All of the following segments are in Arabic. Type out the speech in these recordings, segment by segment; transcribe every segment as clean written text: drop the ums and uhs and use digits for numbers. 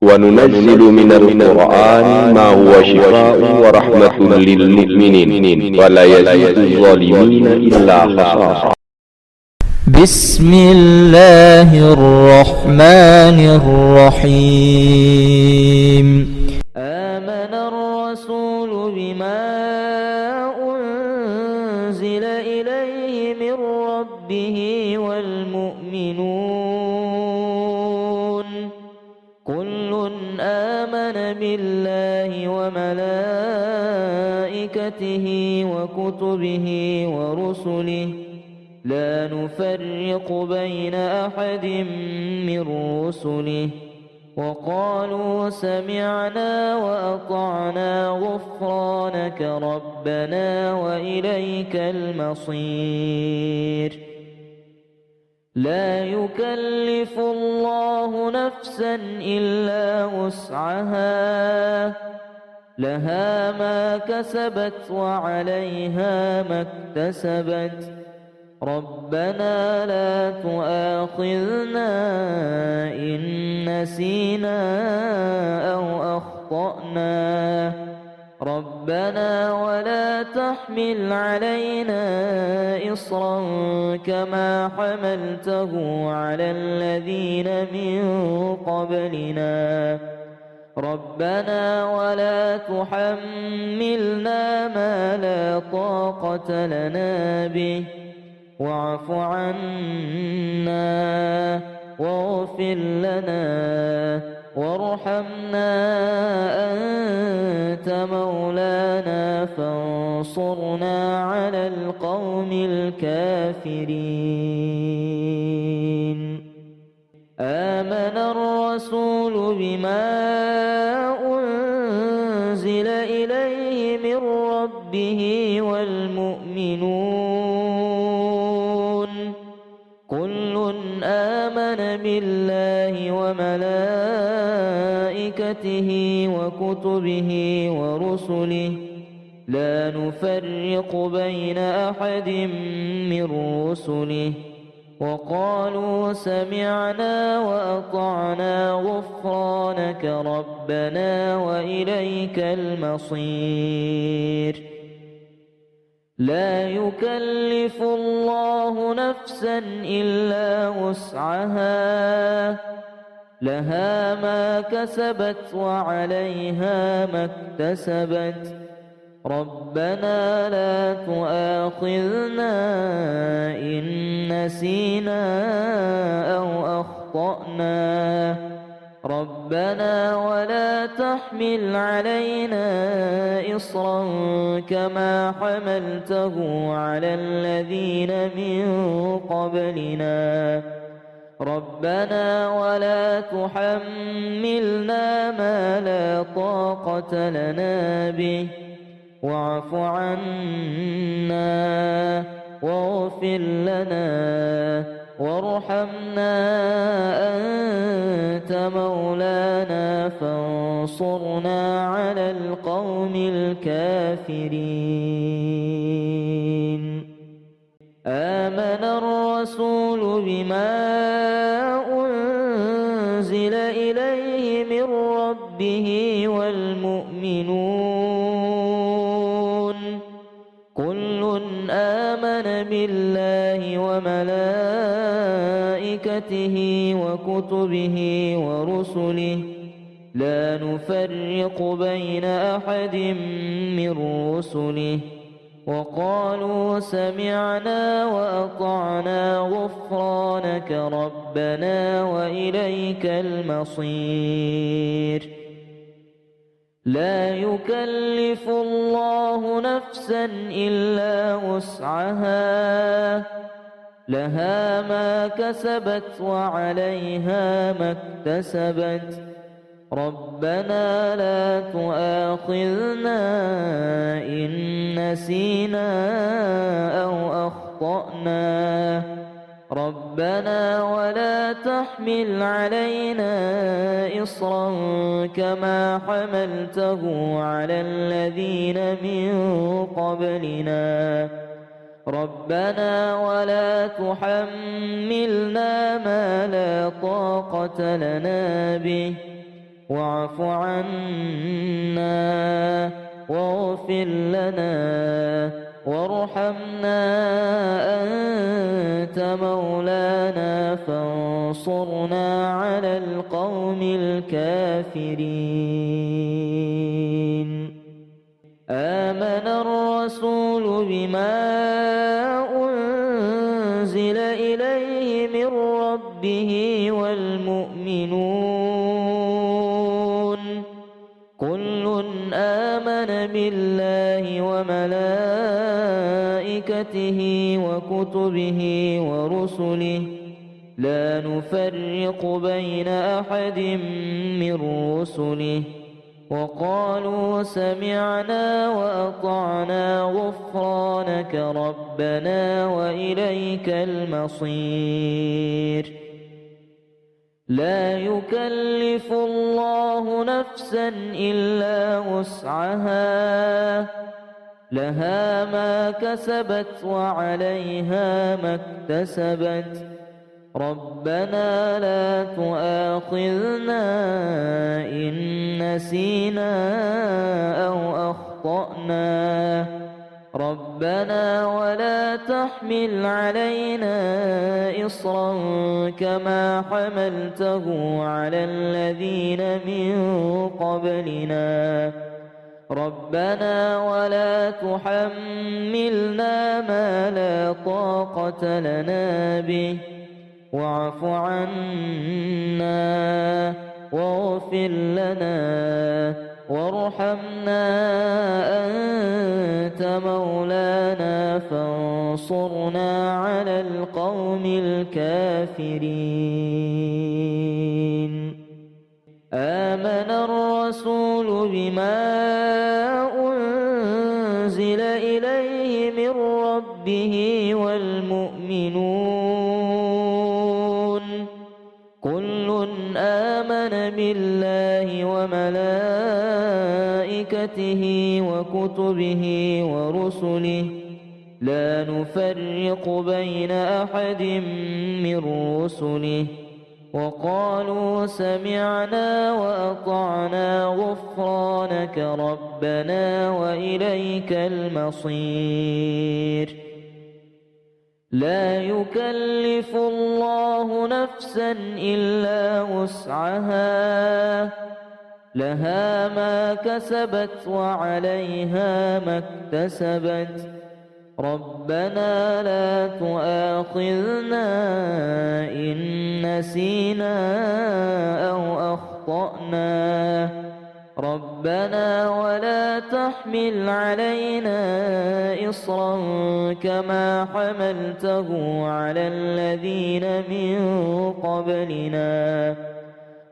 وننزل من القرآن ما هو شفاء ورحمة للمؤمنين ولا يزيد الظالمين إلا خسارا. بسم الله الرحمن الرحيم. آمن الرسول بما أنزل إليه من ربه والمؤمنون كل آمن بالله وملائكته وكتبه ورسله لا نفرق بين أحد من رسله وقالوا سمعنا وأطعنا غفرانك ربنا وإليك المصير. لا يكلف الله نفسا إلا وسعها لها ما كسبت وعليها ما اكتسبت ربنا لا تؤاخذنا إن نسينا أو أخطأنا ربنا ولا تحمل علينا إصرا كما حملته على الذين من قبلنا ربنا ولا تحملنا ما لا طاقة لنا به واعف عنا واغفر لنا وارحمنا أنت مولانا فانصرنا على القوم الكافرين. آمن الرسول بما أنزل إليه من ربه والمؤمنون كل آمن بالله وملائكته وكتبه ورسله لا نفرق بين أحد من رسله وقالوا سمعنا وأطعنا غفرانك ربنا وإليك المصير. لا يكلف الله نفسا إلا وسعها لها ما كسبت وعليها ما اكتسبت ربنا لا تؤاخذنا إن نسينا أو أخطأنا ربنا ولا تحمل علينا إصرا كما حملته على الذين من قبلنا ربنا ولا تحملنا ما لا طاقة لنا به واعف عنا واغفر لنا وارحمنا أنت مولانا فانصرنا على القوم الكافرين. آمن الرسول بما أنزل إليه من ربه والمؤمنون كل آمن بالله وملائكته وكتبه ورسله لا نفرق بين أحد من رسله وقالوا سمعنا وأطعنا غفرانك ربنا وإليك المصير. لا يكلف الله نفسا إلا وسعها لها ما كسبت وعليها ما اكتسبت ربنا لا تؤاخذنا إن نسينا أو أخطأنا ربنا ولا تحمل علينا إصرا كما حملته على الذين من قبلنا ربنا ولا تحملنا ما لا طاقة لنا به واعف عنا واغفر لنا وارحمنا أنت مولانا فانصرنا على القوم الكافرين. آمن الرسول بما أنزل إليه من ربه والمؤمنون كل آمن بالله وملائكته وكتبه ورسله لا نفرق بين أحد من رسله وقالوا سمعنا وأطعنا غفرانك ربنا وإليك المصير. لا يكلف الله نفسا إلا وسعها لها ما كسبت وعليها ما اكتسبت ربنا لا تؤاخذنا إن نسينا أو أخطأنا ربنا ولا تحمل علينا إصرا كما حملته على الذين من قبلنا ربنا ولا تحملنا ما لا طاقة لنا به واعف عنا واغفر لنا وارحمنا أنت مولانا فانصرنا على القوم الكافرين. آمن الرسول بما أنزل إليه من ربه والمؤمنون كل آمن بالله وملائكته وكتبه ورسله لا نفرق بين أحد من رسله وقالوا سمعنا وأطعنا غفرانك ربنا وإليك المصير. لا يكلف الله نفسا إلا وسعها لها ما كسبت وعليها ما اكتسبت ربنا لا تؤاخذنا إن نسينا أو أخطأنا ربنا ولا تحمل علينا إصرا كما حملته على الذين من قبلنا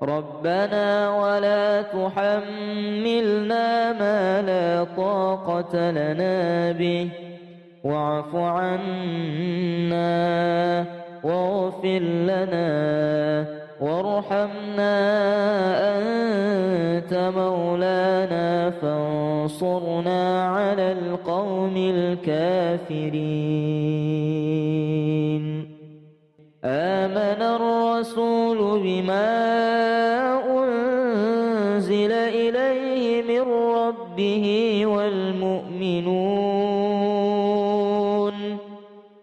ربنا ولا تحملنا ما لا طاقة لنا به واعف عنا واغفر لنا وارحمنا أنت مولانا فانصرنا على القوم الكافرين. آمن الرسول بما أنزل إليه من ربه والمؤمنون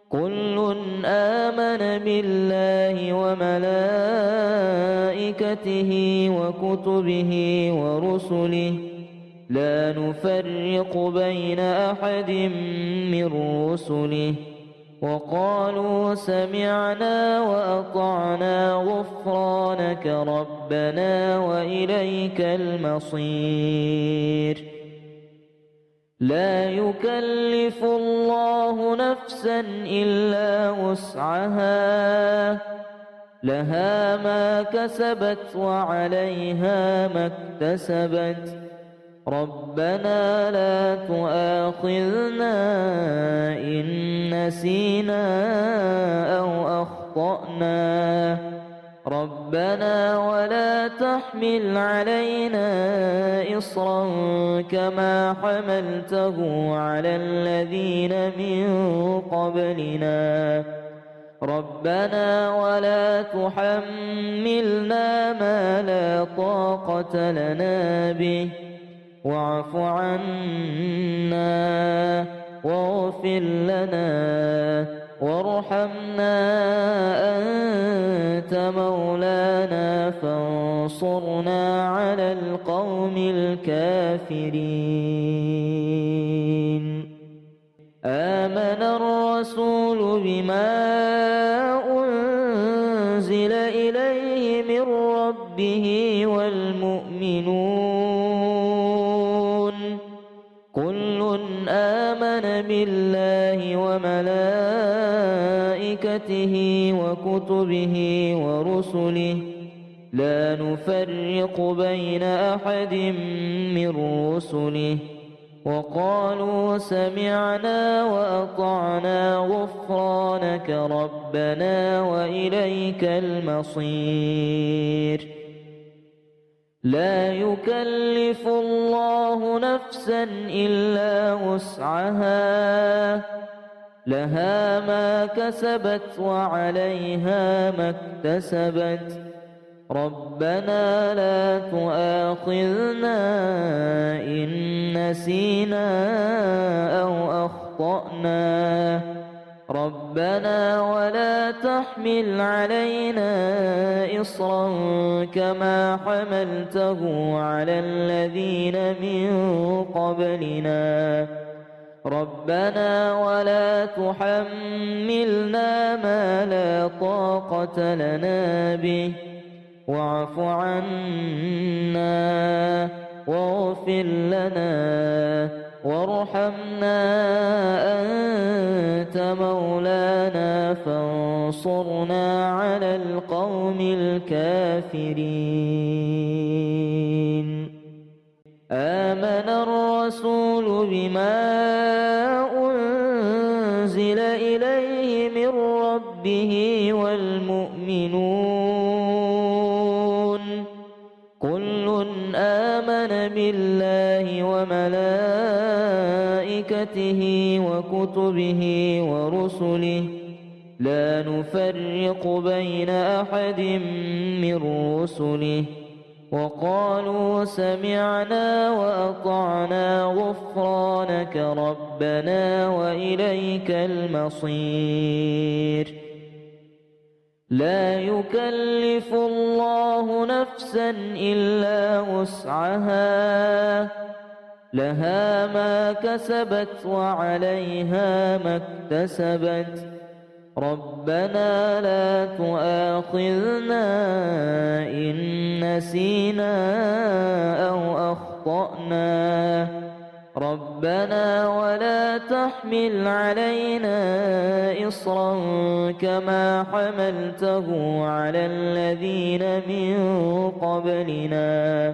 كل آمن بالله وملائكته وكتبه ورسله لا نفرق بين أحد من رسله وقالوا سمعنا وأطعنا غفرانك ربنا وإليك المصير. لا يكلف الله نفسا إلا وسعها لها ما كسبت وعليها ما اكتسبت ربنا لا تؤاخذنا إن نسينا أو أخطأنا ربنا ولا تحمل علينا إصرا كما حملته على الذين من قبلنا ربنا ولا تحملنا ما لا طاقة لنا به واعف عنا واغفر لنا وارحمنا أنت مولانا فانصرنا على القوم الكافرين. آمن الرسول بما أنزل إليه من ربه والمؤمنون كل آمن بالله وملائكته وكتبه ورسله لا نفرق بين أحد من رسله وقالوا سمعنا وأطعنا غفرانك ربنا وإليك المصير. لا يكلف الله نفسا إلا وسعها لها ما كسبت وعليها ما اكتسبت ربنا لا تؤاخذنا إن نسينا أو أخطأنا ربنا ولا تحمل علينا إصرا كما حملته على الذين من قبلنا ربنا ولا تحملنا ما لا طاقة لنا به واعف عنا واغفر لنا وارحمنا أنت مولانا فانصرنا على القوم الكافرين. آمن الرسول بما أنزل إليه من ربه والمؤمنون كل آمن بالله وملائكته وكتبه ورسله لا نفرق بين أحد من رسله وقالوا سمعنا وأطعنا غفرانك ربنا وإليك المصير. لا يكلف الله نفسا إلا وسعها لها ما كسبت وعليها ما اكتسبت ربنا لا تؤاخذنا إن نسينا أو أخطأنا ربنا ولا تحمل علينا إصرا كما حملته على الذين من قبلنا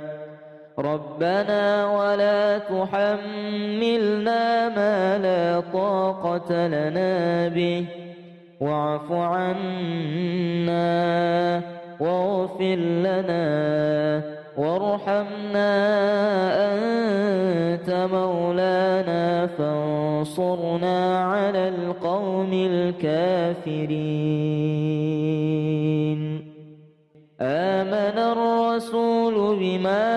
ربنا ولا تحملنا ما لا طاقة لنا به واعف عنا واغفر لنا وارحمنا أنت مولانا فانصرنا على القوم الكافرين. آمن الرسول بما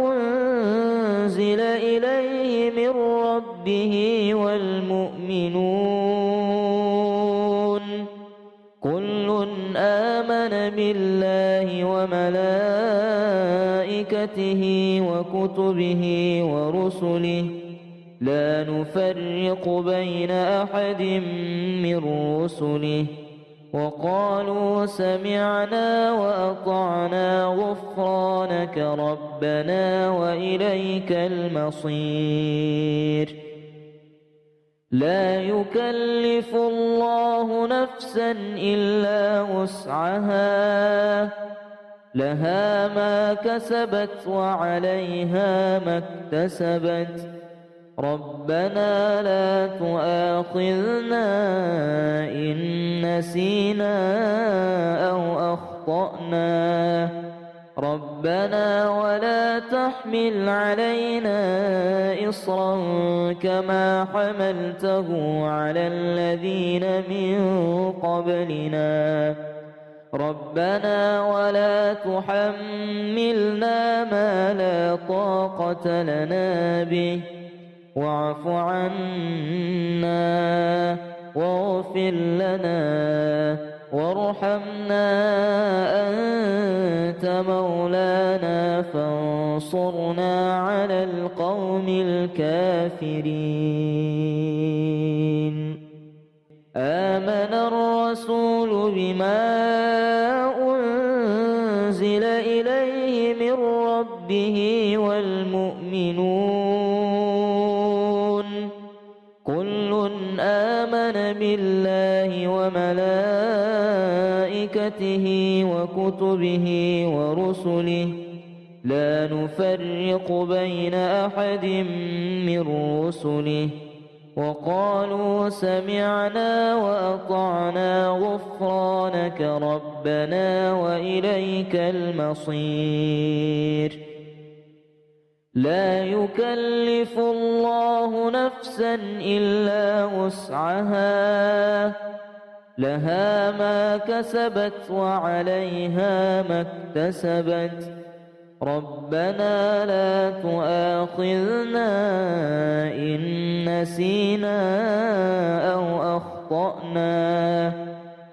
أنزل إليه من ربه والمؤمنون كل آمن بالله وملائكته وكتبه ورسله لا نفرق بين أحد من رسله وقالوا سمعنا وأطعنا غفرانك ربنا وإليك المصير. لا يكلف الله نفسا إلا وسعها لها ما كسبت وعليها ما اكتسبت ربنا لا تؤاخذنا إن نسينا أو أخطأنا ربنا ولا تحمل علينا إصرا كما حملته على الذين من قبلنا ربنا ولا تحملنا ما لا طاقة لنا به واعف عنا واغفر لنا وارحمنا أنت مولانا فانصرنا على القوم الكافرين آمن الرسول بما أنزل إليه من ربه والمؤمنون كل آمن بالله وملائكته وكتبه ورسله لا نفرق بين أحد من رسله وقالوا سمعنا وأطعنا غفرانك ربنا وإليك المصير لا يكلف الله نفسا إلا وسعها لها ما كسبت وعليها ما اكتسبت ربنا لا تؤاخذنا إن نسينا أو أخطأنا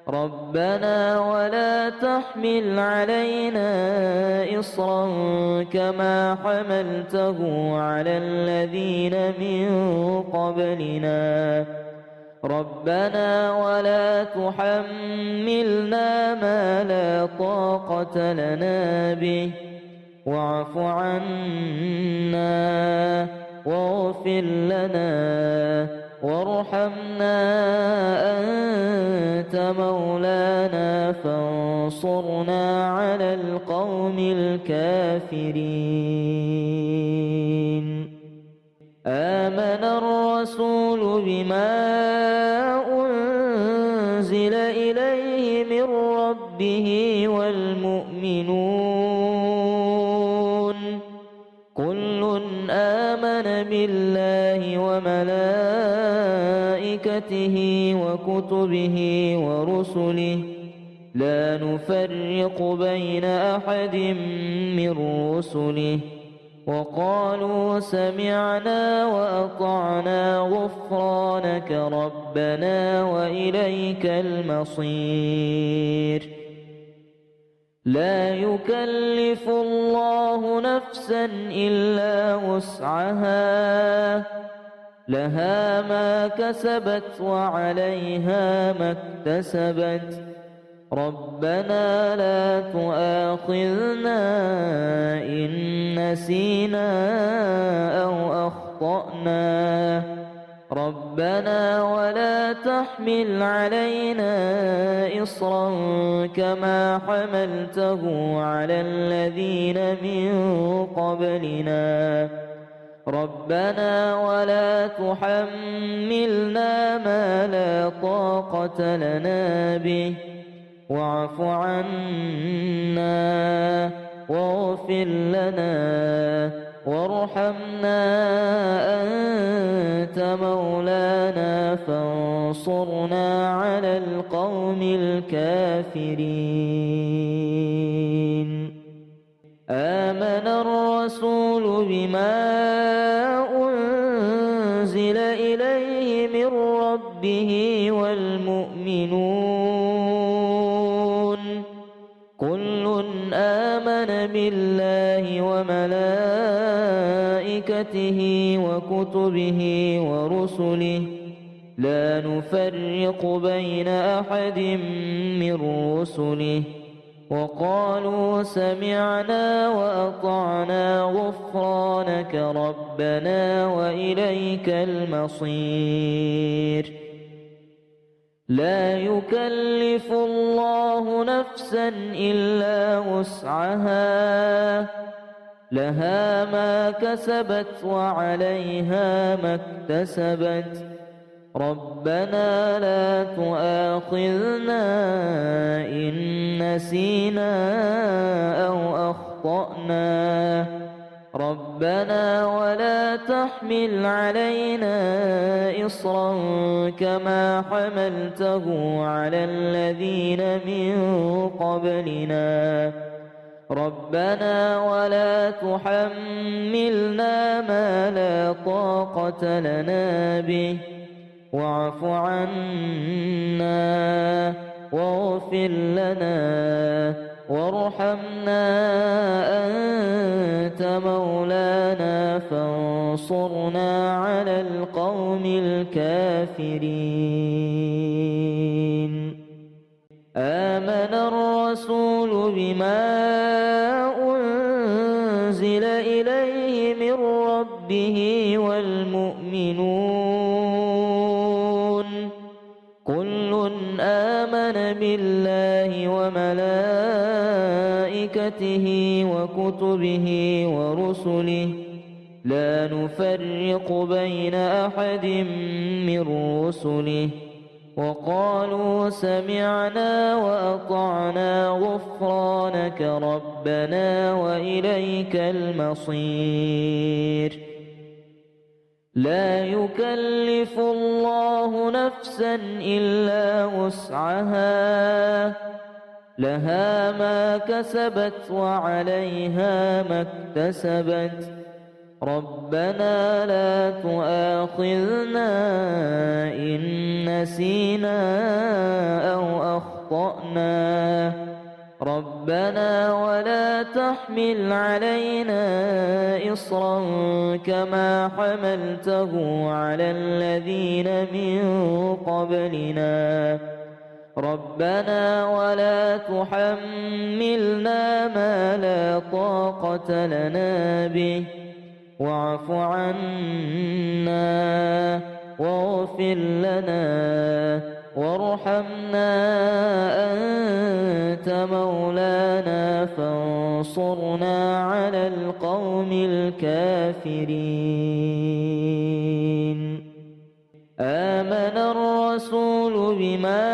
ربنا ولا تحمل علينا إصرا كما حملته على الذين من قبلنا ربنا ولا تحملنا ما لا طاقة لنا به واعف عنا واغفر لنا وارحمنا أنت مولانا فانصرنا على القوم الكافرين آمن الرسول بما أنزل إليه من ربه والمؤمنون كل آمن بالله وملائكته وكتبه ورسله لا نفرق بين أحد من رسله وقالوا سمعنا وأطعنا غفرانك ربنا وإليك المصير لا يكلف الله نفسا إلا وسعها لها ما كسبت وعليها ما اكتسبت ربنا لا تؤاخذنا إن نسينا أو أخطأنا ربنا ولا تحمل علينا إصرا كما حملته على الذين من قبلنا ربنا ولا تحملنا ما لا طاقة لنا به واعف عنا واغفر لنا وارحمنا أنت مولانا فانصرنا على القوم الكافرين آمن الرسول بما أنزل إليه من ربه والمؤمنون كل آمن بالله وملائكته وكتبه ورسله لا نفرق بين أحد من رسله وقالوا سمعنا وأطعنا غفرانك ربنا وإليك المصير لا يكلف الله نفسا إلا وسعها لها ما كسبت وعليها ما اكتسبت ربنا لا تؤاخذنا إن نسينا أو أخطأنا أخطأنا ربنا ولا تحمل علينا إصرا كما حملته على الذين من قبلنا ربنا ولا تحملنا ما لا طاقة لنا به واعف عنا واغفر لنا وارحمنا أنت مولانا فانصرنا على القوم الكافرين آمن الرسول بما أنزل إليه من ربه والمؤمنون كل آمن بالله وملائكته وكتبه ورسله لا نفرق بين أحد من رسله وقالوا سمعنا وأطعنا غفرانك ربنا وإليك المصير لا يكلف الله نفسا إلا وسعها لها ما كسبت وعليها ما اكتسبت ربنا لا تؤاخذنا إن نسينا أو أخطأنا ربنا ولا تحمل علينا إصرا كما حملته على الذين من قبلنا ربنا ولا تحملنا ما لا طاقة لنا به واعف عنا واغفر لنا وارحمنا أنت مولانا فانصرنا على القوم الكافرين آمن الرسول بما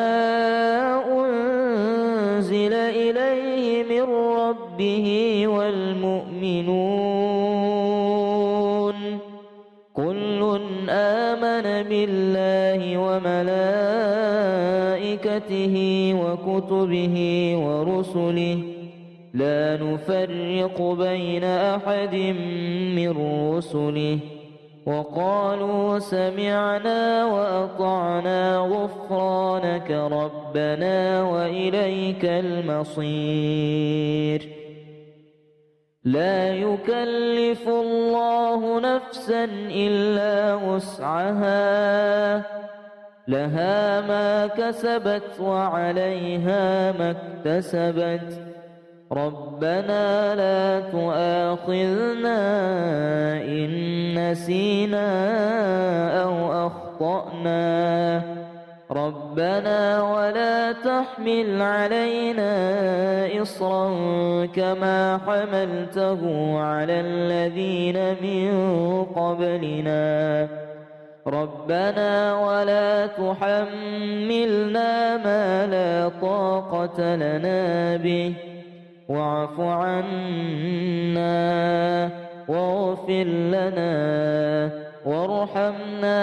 أنزل إليه من ربه والمؤمنون كل آمن بالله وملائكته وكتبه ورسله لا نفرق بين أحد من رسله وقالوا سمعنا وأطعنا غفرانك ربنا وإليك المصير لا يكلف الله نفسا إلا وسعها لها ما كسبت وعليها ما اكتسبت ربنا لا تؤاخذنا إن نسينا أو أخطأنا ربنا ولا تحمل علينا إصرا كما حملته على الذين من قبلنا ربنا ولا تحملنا ما لا طاقة لنا به واعف عنا واغفر لنا وارحمنا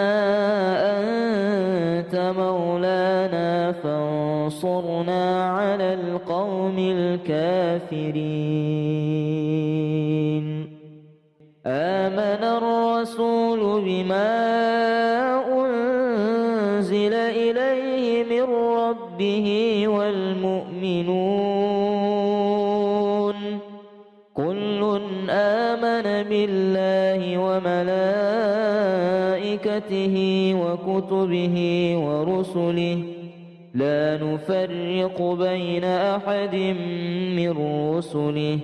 أنت مولانا فانصرنا على القوم الكافرين آمن الرسول بما أنزل إليه من ربه والمؤمنون كل آمن بالله وملائكته وكتبه ورسله لا نفرق بين أحد من رسله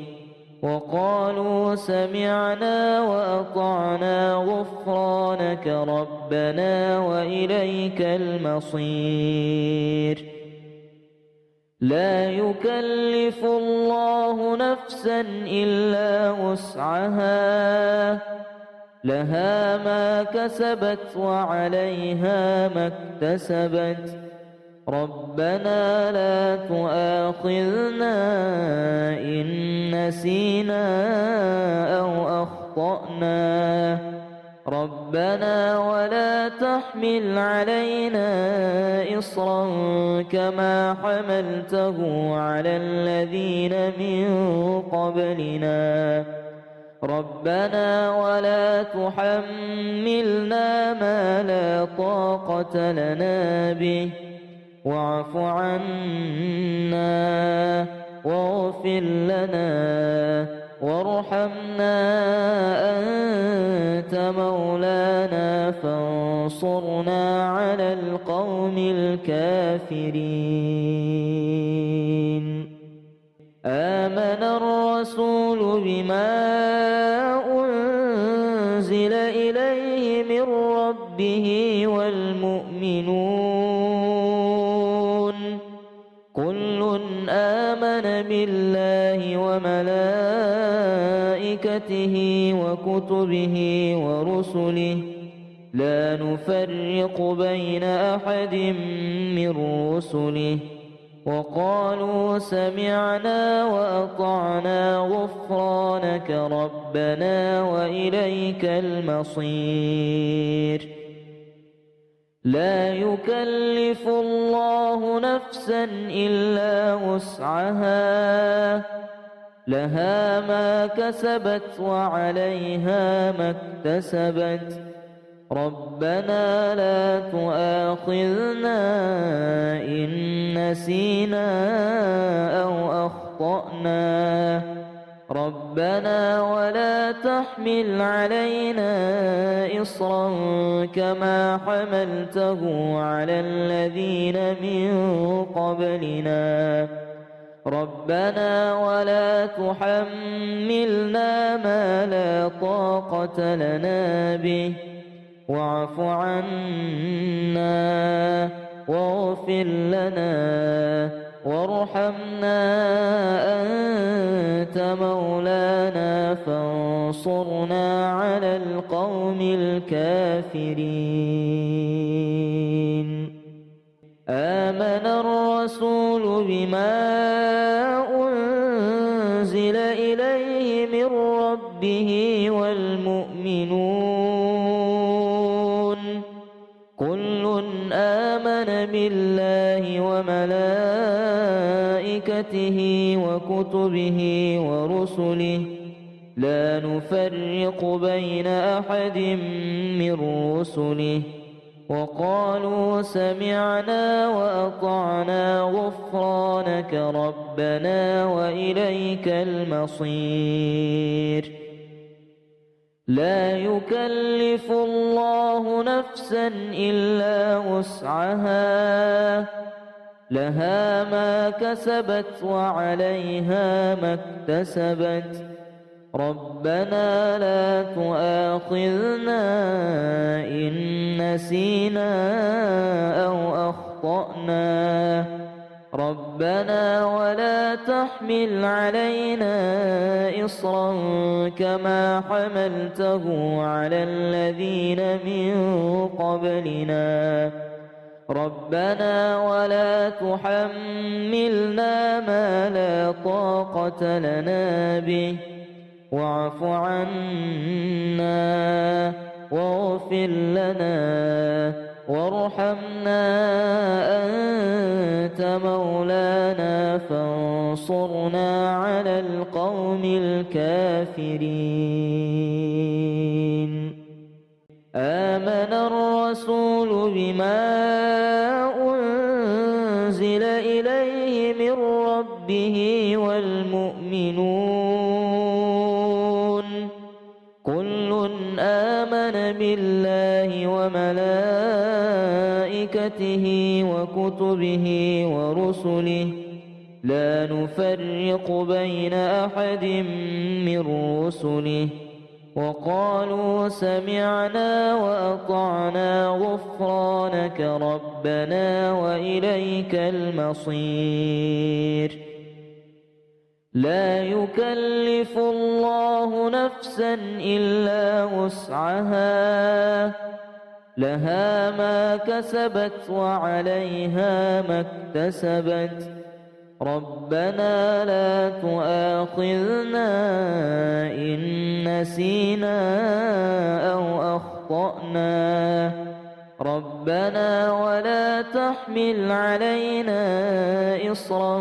وقالوا سمعنا وأطعنا غفرانك ربنا وإليك المصير لا يكلف الله نفسا إلا وسعها لها ما كسبت وعليها ما اكتسبت ربنا لا تؤاخذنا إن نسينا أو أخطأنا ربنا ولا تحمل علينا إصرا كما حملته على الذين من قبلنا ربنا ولا تحملنا ما لا طاقة لنا به واعف عنا واغفر لنا وارحمنا أنت مولانا فانصرنا على القوم الكافرين آمن الرسول بما أنزل إليه من ربه والمؤمنون كل آمن بالله وملائكته وكتبه ورسله لا نفرق بين أحد من رسله وقالوا سمعنا وأطعنا غفرانك ربنا وإليك المصير لا يكلف الله نفسا إلا وسعها لها ما كسبت وعليها ما اكتسبت ربنا لا تؤاخذنا إن نسينا أو أخطأنا ربنا ولا تحمل علينا إصرا كما حملته على الذين من قبلنا ربنا ولا تحملنا ما لا طاقة لنا به واعف عنا واغفر لنا وارحمنا أنت مولانا فانصرنا على القوم الكافرين آمن الرسول بما أنزل إليه من ربه والمؤمنون كل آمن بالله وملائكته وكتبه ورسله لا نفرق بين أحد من رسله وقالوا سمعنا وأطعنا غفرانك ربنا وإليك المصير لا يكلف الله نفسا إلا وسعها لها ما كسبت وعليها ما اكتسبت ربنا لا تؤاخذنا إن نسينا أو أخطأنا ربنا ولا تحمل علينا إصرا كما حملته على الذين من قبلنا ربنا ولا تحملنا ما لا طاقة لنا به واعف عنا واغفر لنا وارحمنا أنت مولانا فانصرنا على القوم الكافرين آمن الرسول بما أنزل إليه من ربه والمؤمنون كل آمن بالله وملائكته وكتبه ورسله لا نفرق بين أحد من رسله وقالوا سمعنا وأطعنا غفرانك ربنا وإليك المصير لا يكلف الله نفسا إلا وسعها لها ما كسبت وعليها ما اكتسبت ربنا لا تؤاخذنا إن نسينا أو أخطأنا ربنا ولا تحمل علينا إصرا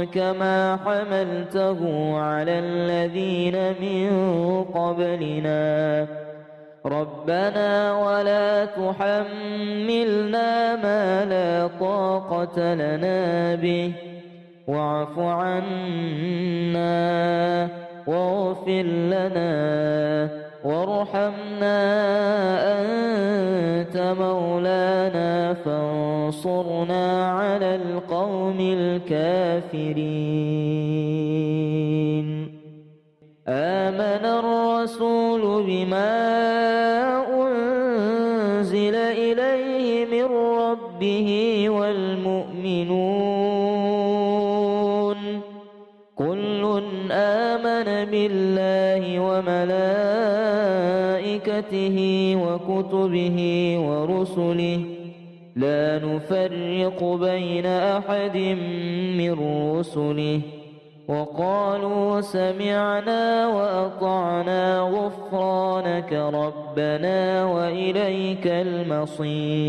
كما حملته على الذين من قبلنا ربنا ولا تحملنا ما لا طاقة لنا به واعف عنا واغفر لنا وارحمنا أنت مولانا فانصرنا على القوم الكافرين آمن الرسول بما أنزل إليه من ربه والمؤمنون كل آمن بالله وملائكته وكتبه ورسله لا نفرق بين أحد من رسله وقالوا سمعنا وأطعنا غفرانك ربنا وإليك المصير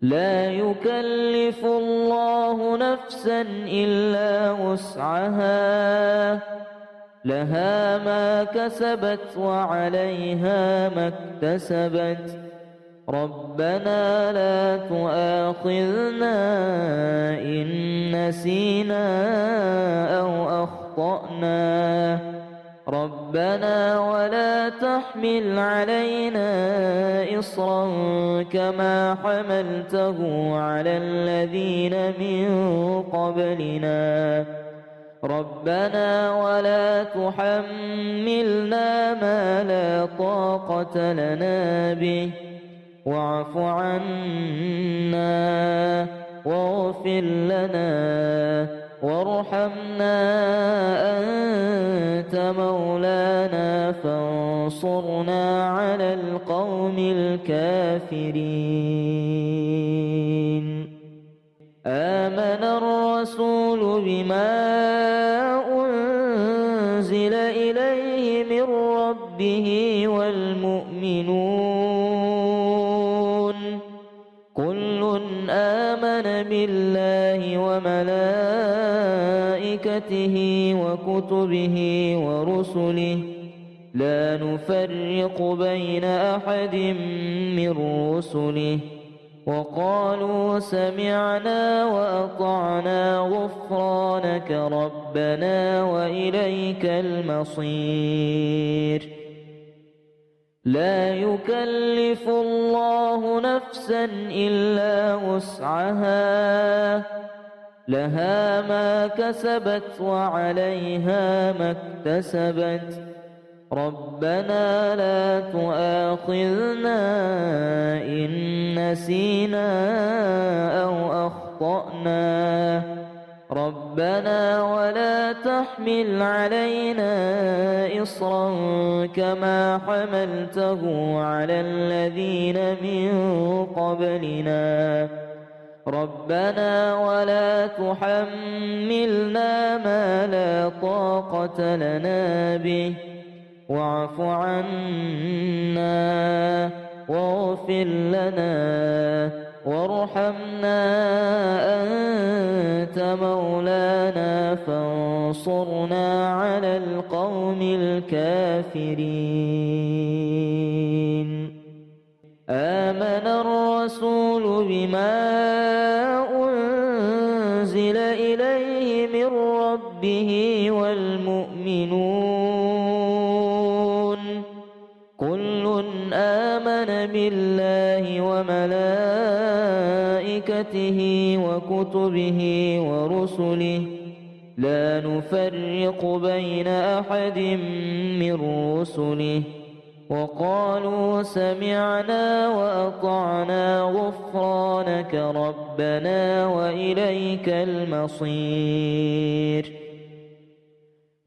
لا يكلف الله نفسا إلا وسعها لها ما كسبت وعليها ما اكتسبت ربنا لا تؤاخذنا إن نسينا أو أخطأنا ربنا ولا تحمل علينا إصرا كما حملته على الذين من قبلنا ربنا ولا تحملنا ما لا طاقة لنا به واعف عنا واغفر لنا وارحمنا أنت مولانا فانصرنا على القوم الكافرين آمن الرسول بما أنزل إليه من ربه والمؤمنون كل آمن بالله وملائكته وكتبه ورسله لا نفرق بين أحد من رسله وقالوا سمعنا وأطعنا غفرانك ربنا وإليك المصير لا يكلف الله نفسا إلا وسعها لها ما كسبت وعليها ما اكتسبت ربنا لا تؤاخذنا إن نسينا أو أخطأنا ربنا ولا تحمل علينا إصرا كما حملته على الذين من قبلنا ربنا ولا تحملنا ما لا طاقة لنا به واعف عنا واغفر لنا وارحمنا أنت مولانا فانصرنا على القوم الكافرين آمن الرسول بما أنزل إليه من ربه والمؤمنون كل آمن بالله وملائكته وكتبه ورسله لا نفرق بين أحد من رسله وقالوا سمعنا وأطعنا غفرانك ربنا وإليك المصير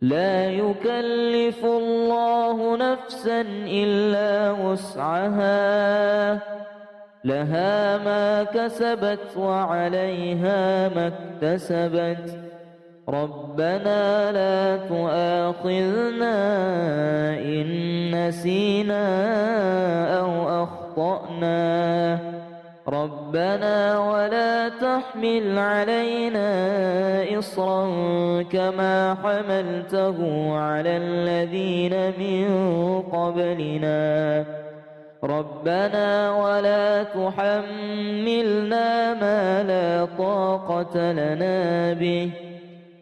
لا يكلف الله نفسا إلا وسعها لها ما كسبت وعليها ما اكتسبت ربنا لا تؤاخذنا إن نسينا أو أخطأنا ربنا ولا تحمل علينا إصرا كما حملته على الذين من قبلنا ربنا ولا تحملنا ما لا طاقة لنا به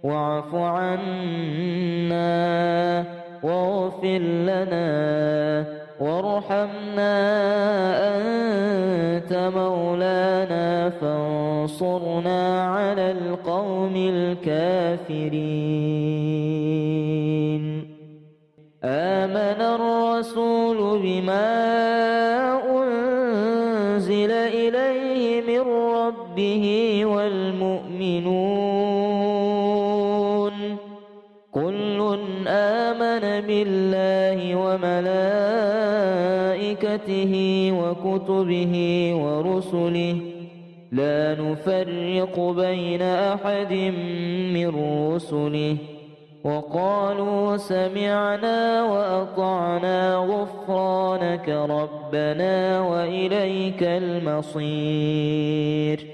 واعف عنا واغفر لنا وارحمنا أنت مولانا فانصرنا على القوم الكافرين آمن الرسول بما أنزل إليه من ربه والمؤمنون كل آمن بالله وملائكته وكتبه ورسله لا نفرق بين أحد من رسله وقالوا سمعنا وأطعنا غفرانك ربنا وإليك المصير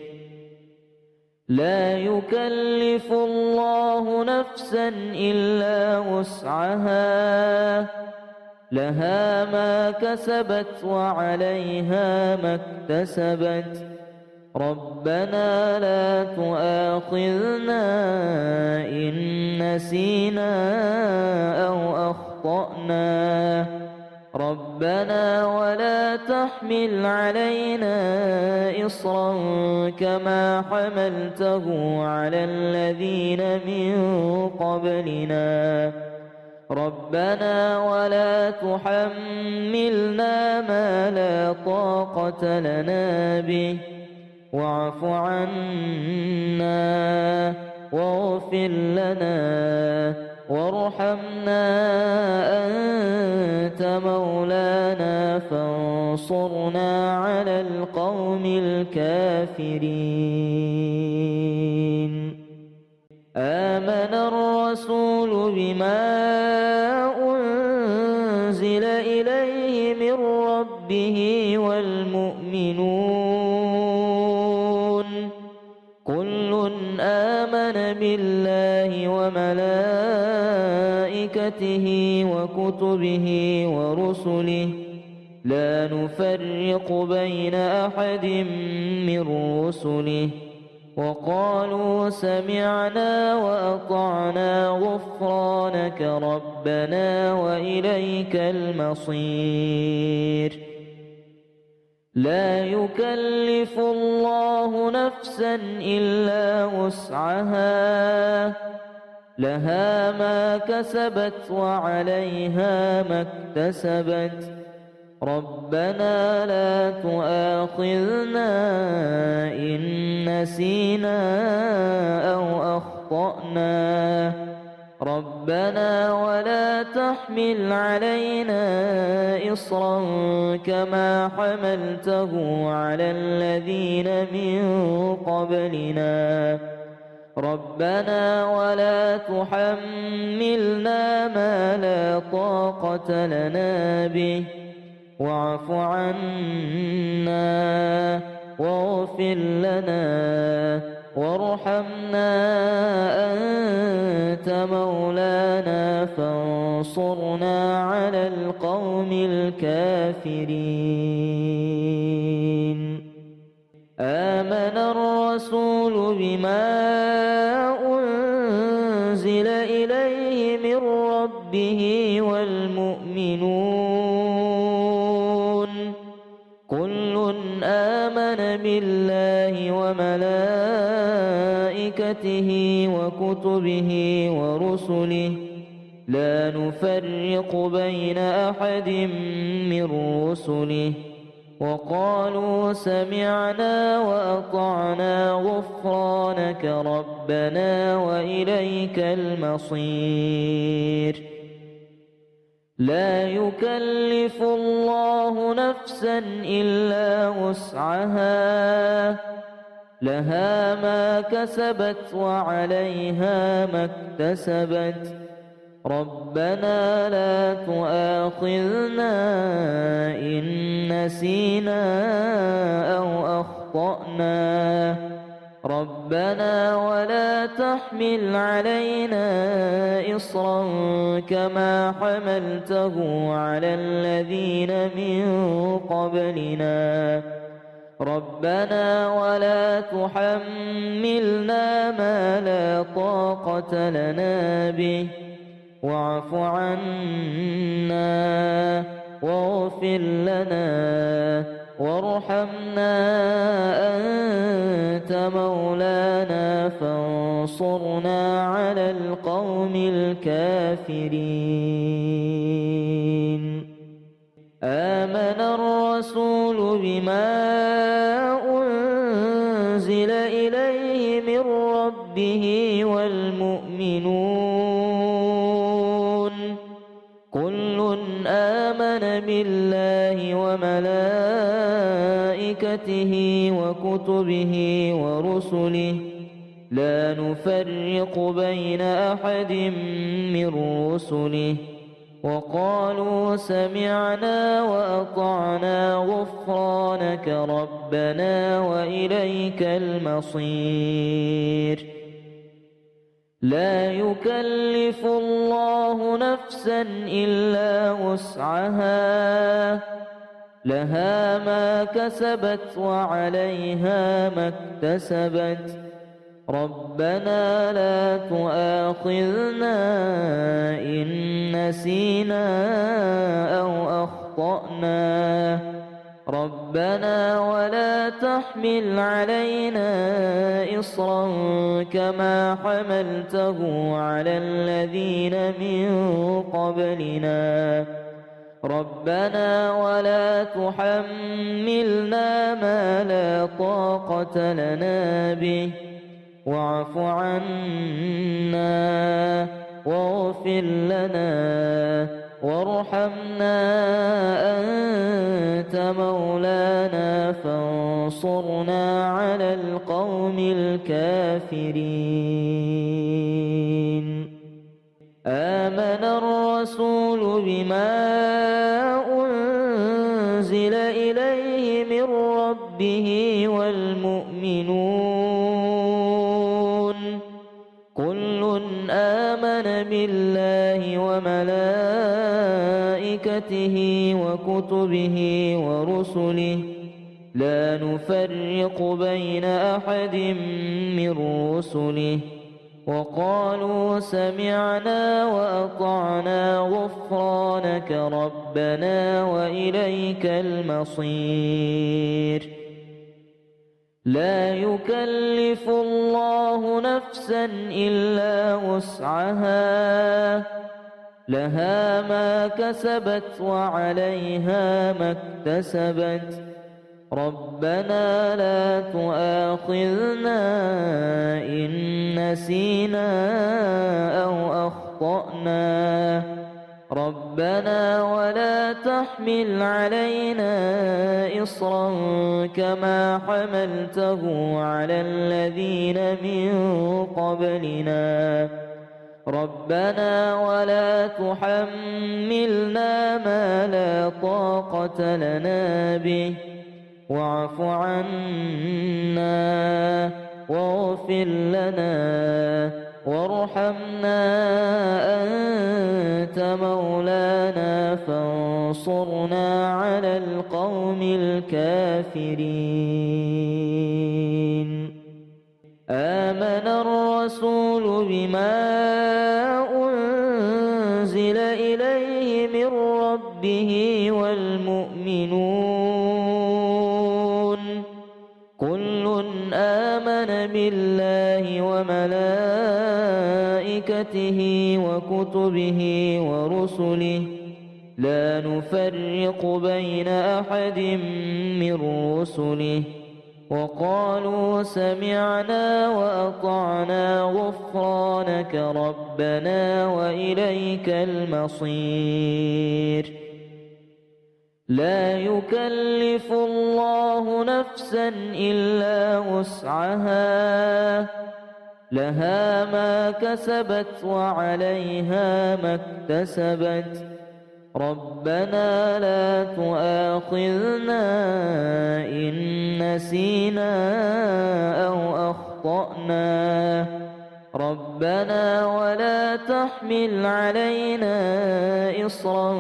لا يكلف الله نفسا إلا وسعها لها ما كسبت وعليها ما اكتسبت ربنا لا تؤاخذنا إن نسينا أو أخطأنا ربنا ولا تحمل علينا إصرا كما حملته على الذين من قبلنا ربنا ولا تحملنا ما لا طاقة لنا به واعف عنا واغفر لنا وارحمنا أنت مولانا فانصرنا على القوم الكافرين آمن الرسول بما أنزل إليه من ربه والمؤمنون كل آمن بالله وملائكته وكتبه ورسله لا نفرق بين أحد من رسله وقالوا سمعنا وأطعنا غفرانك ربنا وإليك المصير لا يكلف الله نفسا إلا وسعها لها ما كسبت وعليها ما اكتسبت ربنا لا تؤاخذنا إن نسينا أو أخطأنا ربنا ولا تحمل علينا إصرا كما حملته على الذين من قبلنا ربنا ولا تحملنا ما لا طاقة لنا به واعف عنا واغفر لنا وارحمنا أنت مولانا فانصرنا على القوم الكافرين آمن الرسول بما أنزل إليه من ربه والمؤمنون كل آمن بالله وملائكته وكتبه ورسله لا نفرق بين أحد من رسله وقالوا سمعنا وأطعنا غفرانك ربنا وإليك المصير. لا يكلف الله نفسا إلا وسعها، لها ما كسبت وعليها ما اكتسبت. ربنا لا تؤاخذنا إن نسينا أو أخطأنا. ربنا ولا تحمل علينا إصرا كما حملته على الذين من قبلنا. ربنا ولا تحملنا ما لا طاقة لنا به، واعف عنا واغفر لنا وارحمنا أنت مولانا فانصرنا على القوم الكافرين. آمن الرسول بما أنزل إليه من ربه والمؤمنون كل آمن بالله وملائكته وكتبه ورسله لا نفرق بين أحد من رسله وقالوا سمعنا وأطعنا غفرانك ربنا وإليك المصير. لا يكلف الله نفسا إلا وسعها، لها ما كسبت وعليها ما اكتسبت. ربنا لا تؤاخذنا إن نسينا أو أخطأنا. ربنا ولا تحمل علينا إصرا كما حملته على الذين من قبلنا. ربنا ولا تحملنا ما لا طاقة لنا به، واعف عنا واغفر لنا وارحمنا أنت مولانا فانصرنا على القوم الكافرين. آمن الرسول بما أنزل إليه من ربه والمؤمنون كل آمن بالله وملائكته وكتبه ورسله لا نفرق بين أحد من رسله وقالوا سمعنا وأطعنا غفرانك ربنا وإليك المصير. لا يكلف الله نفسا إلا وسعها، لها ما كسبت وعليها ما اكتسبت. ربنا لا تؤاخذنا إن نسينا أو أخطأنا. ربنا ولا تحمل علينا إصرا كما حملته على الذين من قبلنا. ربنا ولا تحملنا ما لا طاقة لنا به، واعف عنا واغفر لنا وارحمنا أنت مولانا فانصرنا على القوم الكافرين. آمن الرسول بما أنزل إليه من ربه والمؤمنون كل آمن بالله وملائكته وكتبه ورسله لا نفرق بين أحد من رسله وقالوا سمعنا وأطعنا غفرانك ربنا وإليك المصير. لا يكلف الله نفسا إلا وسعها لها ما كسبت وعليها ما اكتسبت ربنا لا تؤاخذنا إن نسينا أو أخطأنا ربنا ولا تحمل علينا إصرا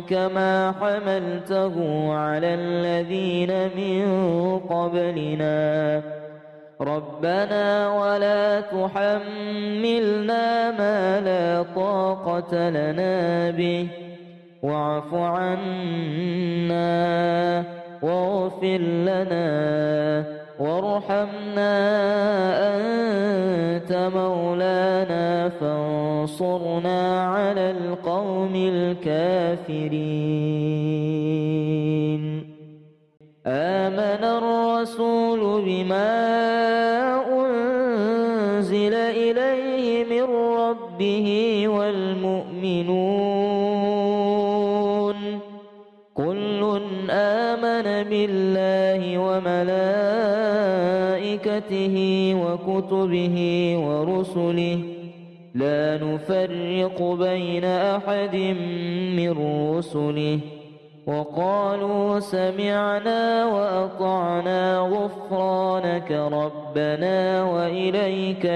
كما حملته على الذين من قبلنا ربنا ولا تحملنا ما لا طاقة لنا به واعف عنا واغفر لنا وارحمنا أنت مولانا فانصرنا على القوم الكافرين. آمن الرسول بما أنزل إليه من ربه والمؤمنون كل آمن بالله وملائكته وكتبه ورسله لا نفرق بين أحد من رسله وقالوا سمعنا وأطعنا غفرانك ربنا وإليك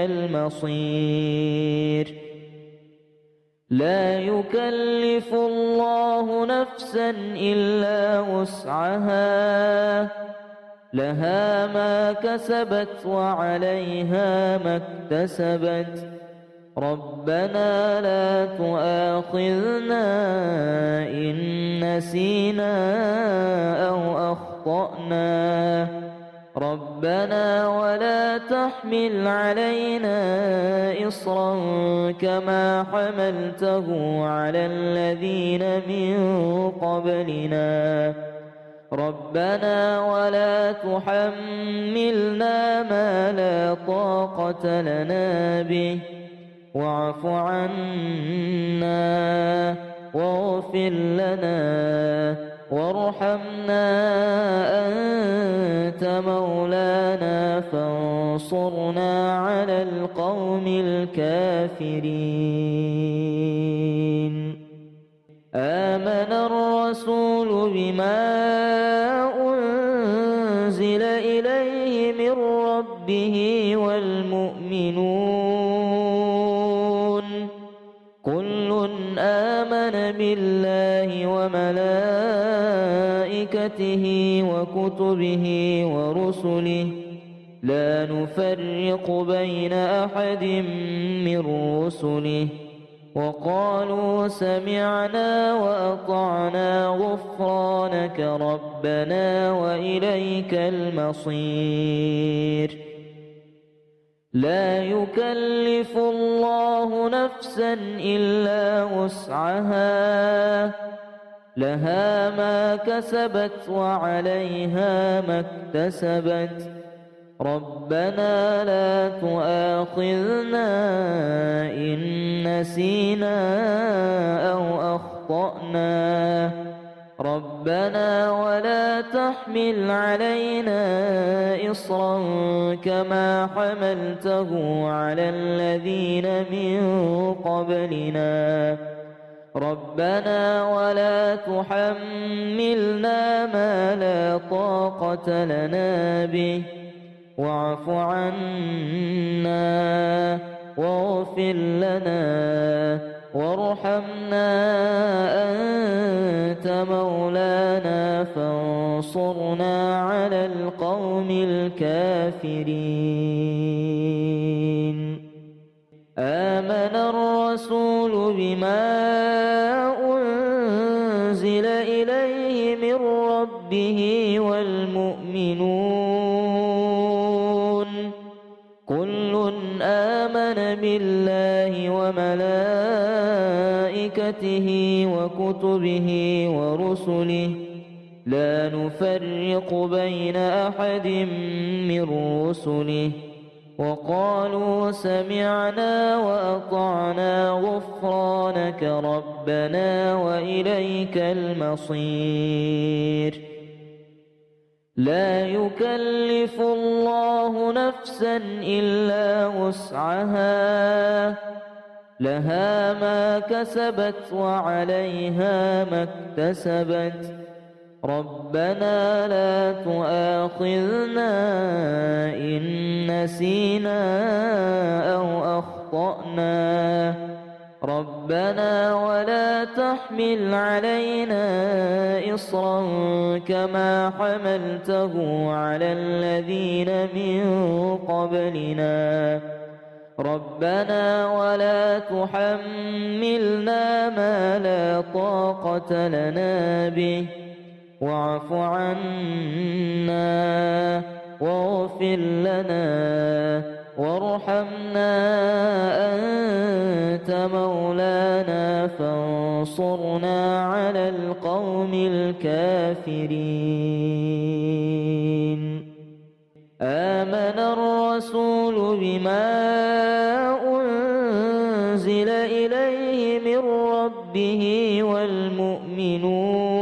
المصير. لا يكلف الله نفسا إلا وسعها لها ما كسبت وعليها ما اكتسبت ربنا لا تؤاخذنا إن نسينا أو أخطأنا ربنا ولا تحمل علينا إصرا كما حملته على الذين من قبلنا ربنا ولا تحملنا ما لا طاقة لنا به واعف عنا واغفر لنا وارحمنا أنت مولانا فانصرنا على القوم الكافرين. آمن الرسول بما أنزل إليه من ربه والمؤمنون كل آمن بالله وملائكته وكتبه ورسله لا نفرق بين أحد من رسله وقالوا سمعنا وأطعنا غفرانك ربنا وإليك المصير. لا يكلف الله نفسا إلا وسعها لها ما كسبت وعليها ما اكتسبت ربنا لا تؤاخذنا إن نسينا أو أخطأنا ربنا ولا تحمل علينا إصرا كما حملته على الذين من قبلنا ربنا ولا تحملنا ما لا طاقة لنا به واعف عنا واغفر لنا وارحمنا أنت مولانا فانصرنا على القوم الكافرين. آمن الرسول بما أنزل إليه من ربه والمؤمنون كل آمن بالله وملائكته وكتبه ورسله لا نفرق بين أحد من رسله وقالوا سمعنا وأطعنا غفرانك ربنا وإليك المصير. لا يكلف الله نفسا إلا وسعها لها ما كسبت وعليها ما اكتسبت ربنا لا تؤاخذنا إن نسينا أو أخطأنا ربنا ولا تحمل علينا إصرا كما حملته على الذين من قبلنا ربنا ولا تحملنا ما لا طاقة لنا به واعف عنا واغفر لنا وارحمنا أنت مولانا فانصرنا على القوم الكافرين. آمن الرسول بما أنزل إليه من ربه والمؤمنون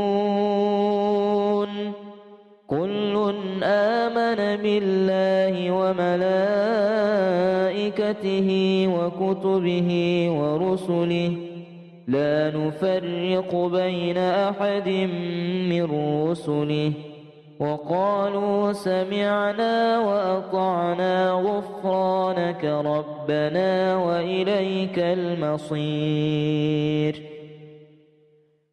كل آمن بالله وملائكته وكتبه ورسله لا نفرق بين أحد من رسله وقالوا سمعنا وأطعنا غفرانك ربنا وإليك المصير.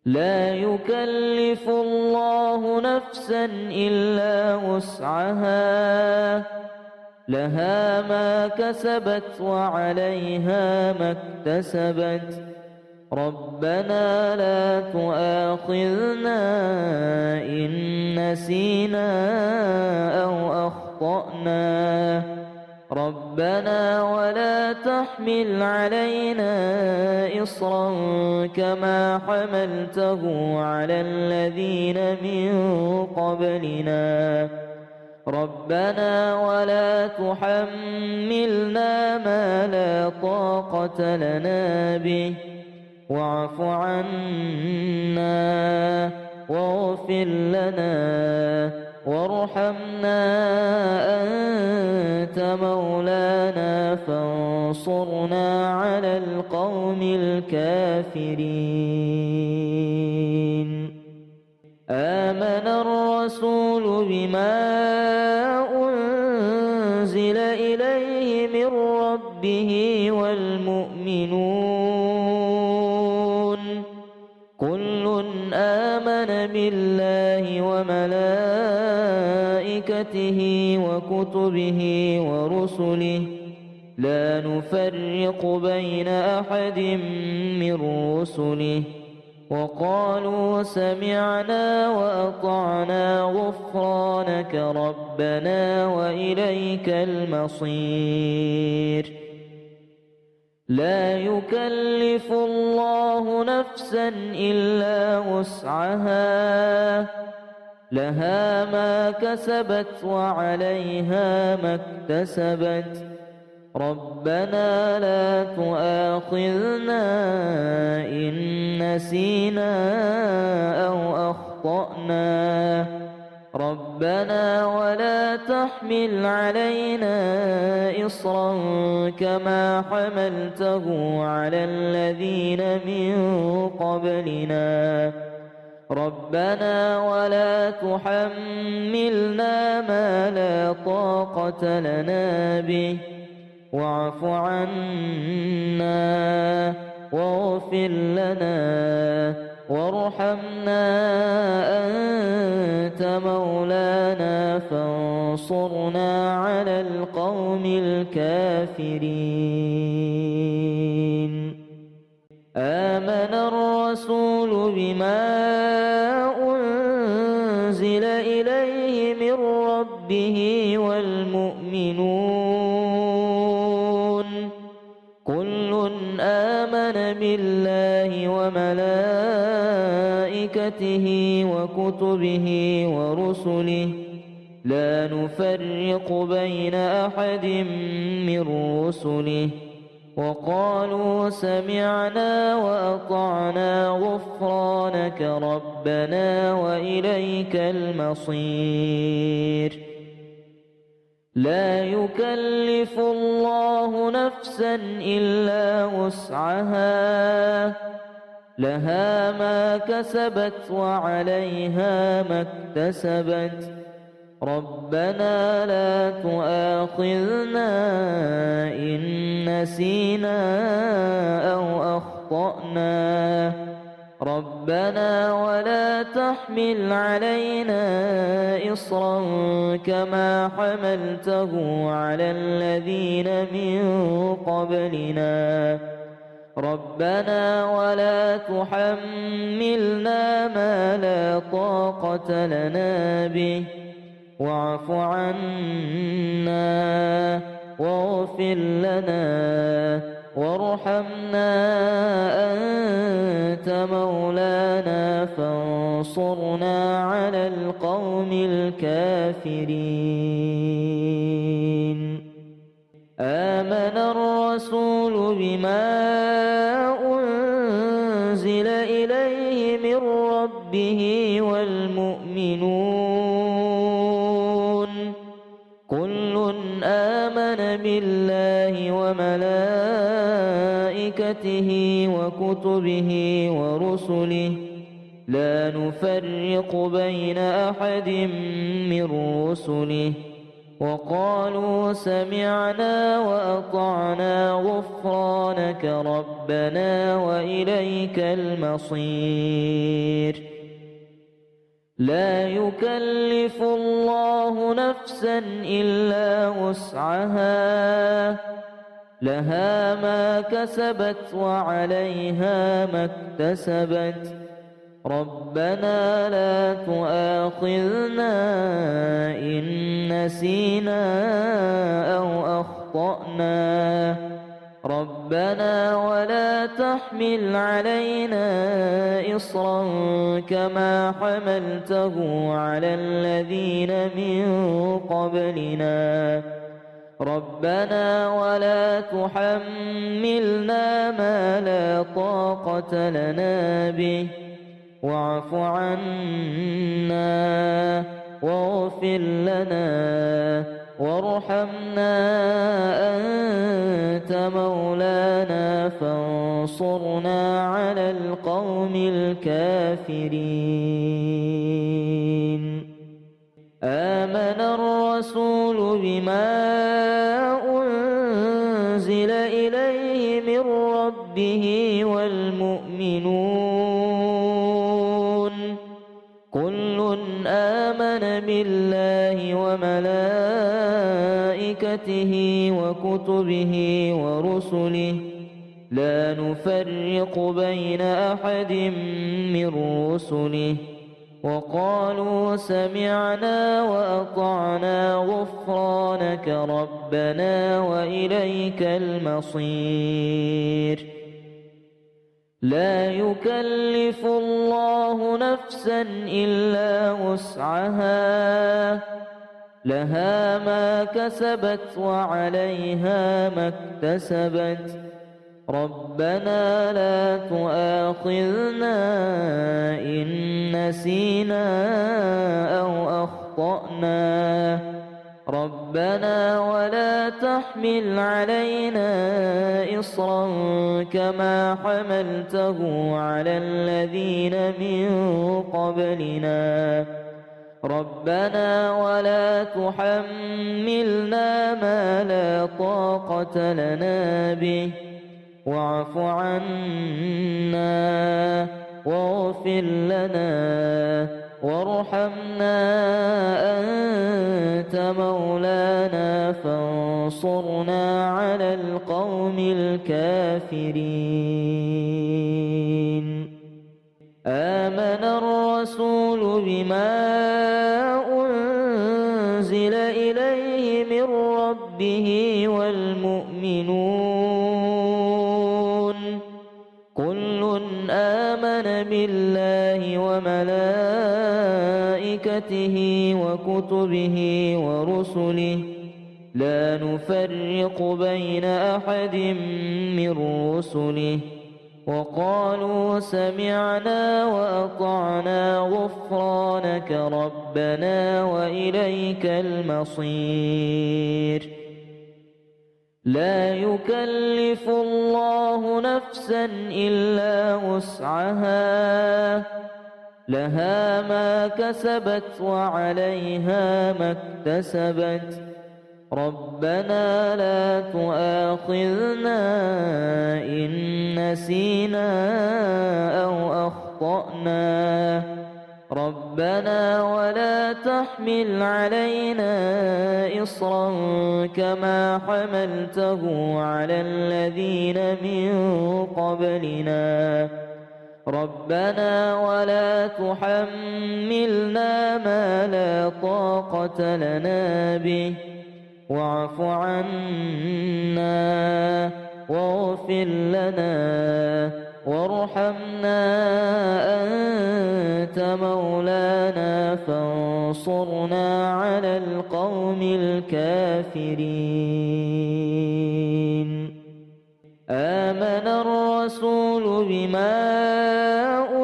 لا يكلف الله نفسا إلا وسعها لها ما كسبت وعليها ما اكتسبت ربنا لا تؤاخذنا إن نسينا أو أخطأنا ربنا ولا تحمل علينا إصرا كما حملته على الذين من قبلنا ربنا ولا تحملنا ما لا طاقة لنا به واعف عنا واغفر لنا وارحمنا أنت مولانا فانصرنا على القوم الكافرين. آمن الرسول بما أنزل إليه من ربه والمؤمنون كل آمن بالله وملائكته وكتبه ورسله لا نفرق بين أحد من رسله وقالوا سمعنا وأطعنا غفرانك ربنا وإليك المصير. لا يكلف الله نفسا إلا وسعها لها ما كسبت وعليها ما اكتسبت ربنا لا تؤاخذنا إن نسينا أو أخطأنا ربنا ولا تحمل علينا إصرا كما حملته على الذين من قبلنا ربنا ولا تحملنا ما لا طاقة لنا به واعف عنا واغفر لنا وارحمنا أنت مولانا فانصرنا على القوم الكافرين. آمن الرسول بما أنزل إليه من ربه والمؤمنون كل آمن بالله وملائكته وملائكته وكتبه ورسله لا نفرق بين أحد من رسله وقالوا سمعنا وأطعنا غفرانك ربنا وإليك المصير. لا يكلف الله نفسا إلا وسعها لها ما كسبت وعليها ما اكتسبت ربنا لا تؤاخذنا إن نسينا أو أخطأنا ربنا ولا تحمل علينا إصرا كما حملته على الذين من قبلنا ربنا ولا تحملنا ما لا طاقة لنا به واعف عنا واغفر لنا وارحمنا أنت مولانا فانصرنا على القوم الكافرين. آمن الرسول بما أنزل إليه من ربه والمؤمنون كل آمن بالله وملائكته وكتبه ورسله لا نفرق بين أحد من رسله وقالوا سمعنا وأطعنا غفرانك ربنا وإليك المصير. لا يكلف الله نفسا إلا وسعها لها ما كسبت وعليها ما اكتسبت ربنا لا تؤاخذنا إن نسينا أو أخطأنا ربنا ولا تحمل علينا إصرا كما حملته على الذين من قبلنا ربنا ولا تحملنا ما لا طاقة لنا به واعف عنا واغفر لنا وارحمنا أنت مولانا فانصرنا على القوم الكافرين. آمن الرسول بما أنزل إليه من ربه والمؤمنون كل آمن بالله وملائكته وكتبه ورسله لا نفرق بين أحد من رسله وقالوا سمعنا وأطعنا غفرانك ربنا وإليك المصير. لا يكلف الله نفسا إلا وسعها لها ما كسبت وعليها ما اكتسبت ربنا لا تؤاخذنا إن نسينا أو أخطأنا ربنا ولا تحمل علينا إصرا كما حملته على الذين من قبلنا ربنا ولا تحملنا ما لا طاقة لنا به واعف عنا واغفر لنا وارحمنا أنت مولانا فانصرنا على القوم الكافرين. آمن الرسول بما أنزل إليه من ربه والمؤمنون كل آمن بالله وملائكته وكتبه ورسله لا نفرق بين أحد من رسله وقالوا سمعنا وأطعنا غفرانك ربنا وإليك المصير. لا يكلف الله نفسا إلا وسعها لها ما كسبت وعليها ما اكتسبت ربنا لا تؤاخذنا إن نسينا أو أخطأنا ربنا ولا تحمل علينا إصرا كما حملته على الذين من قبلنا ربنا ولا تحملنا ما لا طاقة لنا به واعف عنا واغفر لنا وارحمنا أنت مولانا فانصرنا على القوم الكافرين. آمن الرسول بما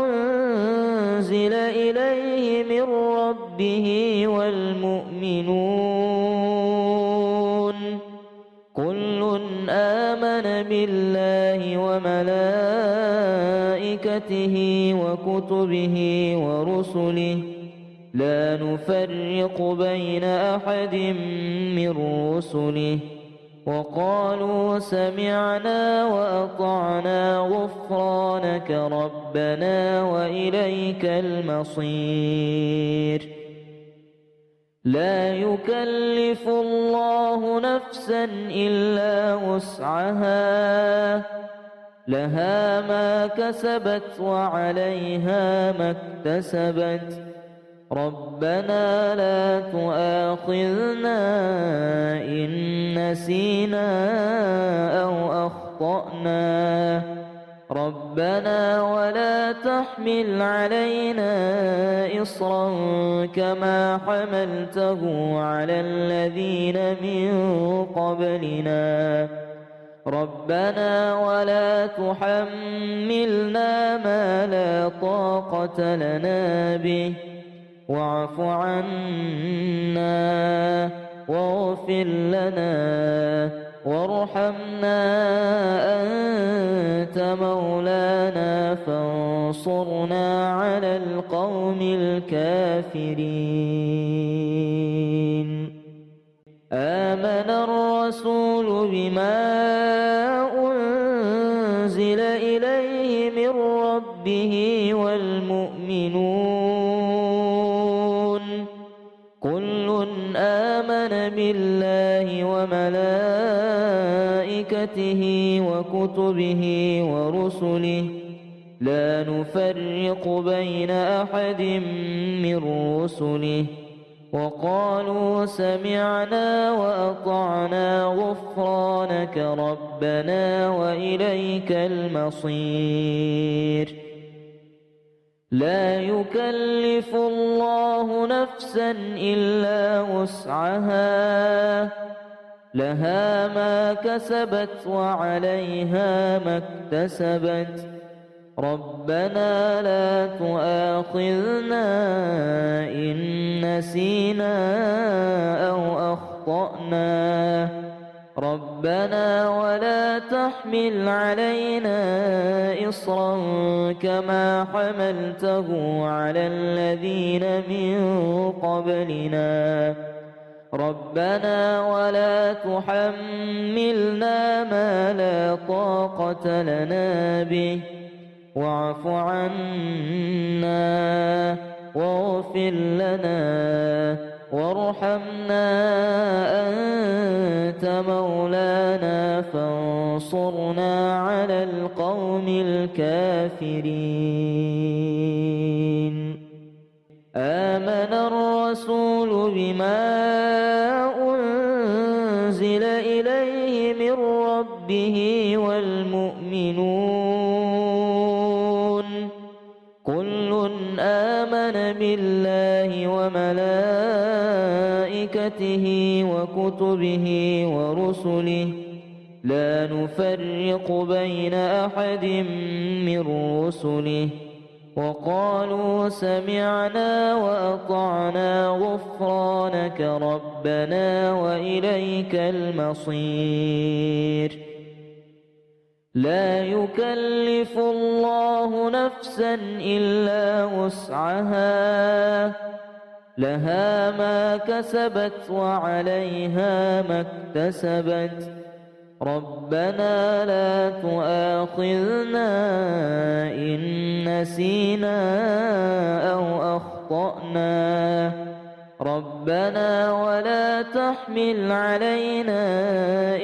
أنزل إليه من ربه والمؤمنون كل آمن بالله وملائكته وكتبه ورسله لا نفرق بين أحد من رسله وقالوا سمعنا وأطعنا غفرانك ربنا وإليك المصير. لا يكلف الله نفسا إلا وسعها لها ما كسبت وعليها ما اكتسبت ربنا لا تؤاخذنا إن نسينا أو أخطأنا ربنا ولا تحمل علينا إصرا كما حملته على الذين من قبلنا ربنا ولا تحملنا ما لا طاقة لنا به واعف عنا واغفر لنا وارحمنا أنت مولانا فانصرنا على القوم الكافرين. آمن الرسول بما أنزل إليه من ربه والمؤمنون كل آمن بالله وملائكته وكتبه ورسله لا نفرق بين أحد من رسله وقالوا سمعنا وأطعنا غفرانك ربنا وإليك المصير. لا يكلف الله نفسا إلا وسعها لها ما كسبت وعليها ما اكتسبت ربنا لا تؤاخذنا إن نسينا أو أخطأنا ربنا ولا تحمل علينا إصرا كما حملته على الذين من قبلنا ربنا ولا تحملنا ما لا طاقة لنا به واعف عنا واغفر لنا وارحمنا أنت مولانا فانصرنا على القوم الكافرين. آمن الرسول بما أنزل إليه من ربه والمؤمنون آمن بالله وملائكته وكتبه ورسله لا نفرق بين أحد من رسله وقالوا سمعنا وأطعنا غفرانك ربنا وإليك المصير. لا يكلف الله نفسا إلا وسعها لها ما كسبت وعليها ما اكتسبت ربنا لا تؤاخذنا إن نسينا أو أخطأنا ربنا ولا تحمل علينا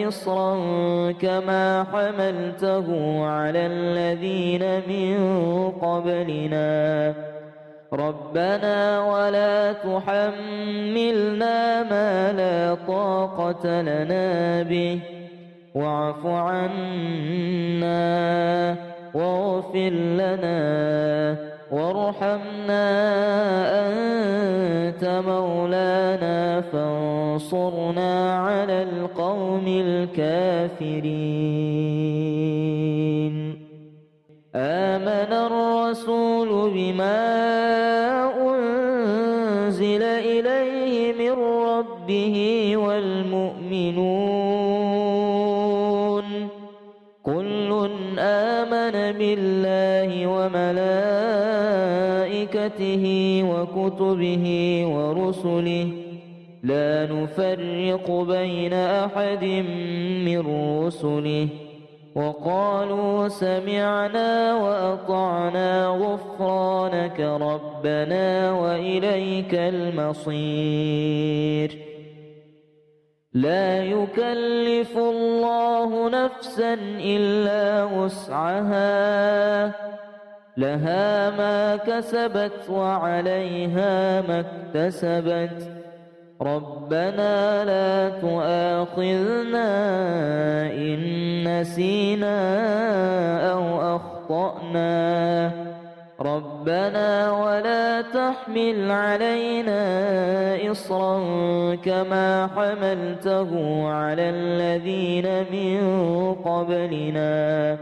إصرا كما حملته على الذين من قبلنا ربنا ولا تحملنا ما لا طاقة لنا به واعف عنا واغفر لنا وارحمنا أنت مولانا فانصرنا على القوم الكافرين. آمن الرسول بما أنزل إليه من ربه والمؤمنون كل آمن بالله وملائكته وكتبه ورسله لا نفرق بين أحد من رسله وقالوا سمعنا وأطعنا غفرانك ربنا وإليك المصير. لا يكلف الله نفسا إلا وسعها لها ما كسبت وعليها ما اكتسبت ربنا لا تؤاخذنا إن نسينا أو أخطأنا ربنا ولا تحمل علينا إصرا كما حملته على الذين من قبلنا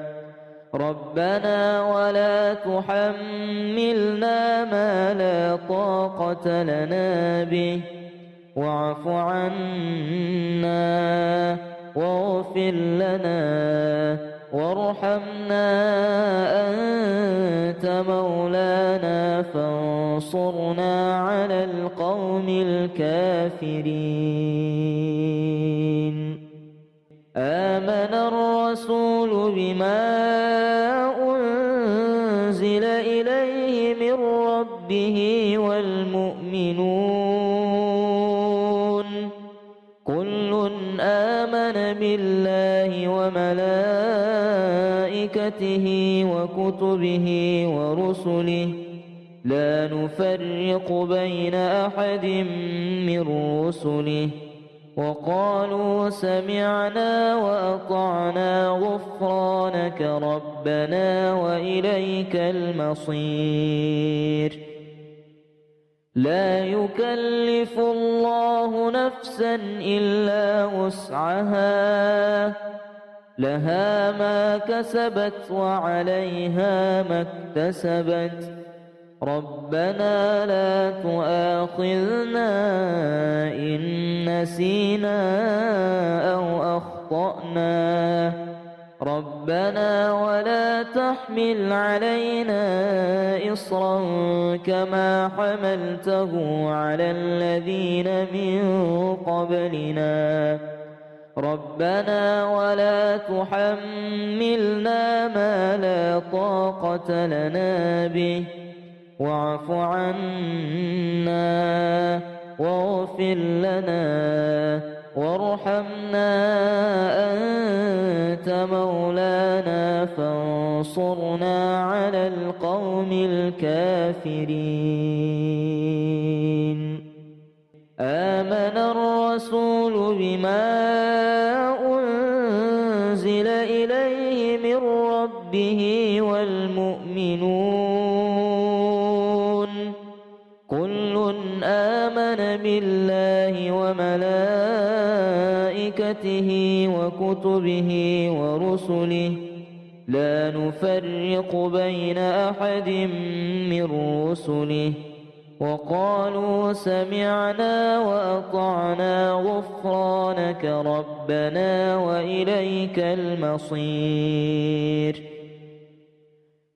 ربنا ولا تحملنا ما لا طاقة لنا به واعف عنا واغفر لنا وارحمنا أنت مولانا فانصرنا على القوم الكافرين. آمن الرسول بما أنزل إليه من ربه والمؤمنون كل آمن بالله وملائكته وكتبه ورسله لا نفرق بين أحد من رسله وقالوا سمعنا وأطعنا غفرانك ربنا وإليك المصير. لا يكلف الله نفسا إلا وسعها لها ما كسبت وعليها ما اكتسبت ربنا لا تؤاخذنا إن نسينا أو أخطأنا ربنا ولا تحمل علينا إصرا كما حملته على الذين من قبلنا ربنا ولا تحملنا ما لا طاقة لنا به واعف عنا واغفر لنا وارحمنا أنت مولانا فانصرنا على القوم الكافرين. آمن الرسول بما أنزل إليه من ربه والمؤمنون آمن بالله وملائكته وكتبه ورسله لا نفرق بين أحد من رسله وقالوا سمعنا وأطعنا غفرانك ربنا وإليك المصير.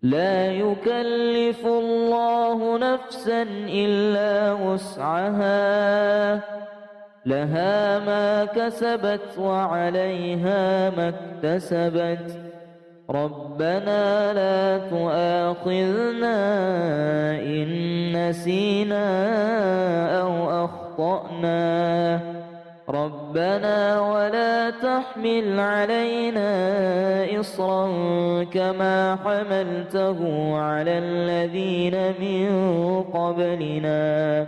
لا يكلف الله نفسا إلا وسعها لها ما كسبت وعليها ما اكتسبت ربنا لا تؤاخذنا إن نسينا أو أخطأنا ربنا ولا تحمل علينا إصرا كما حملته على الذين من قبلنا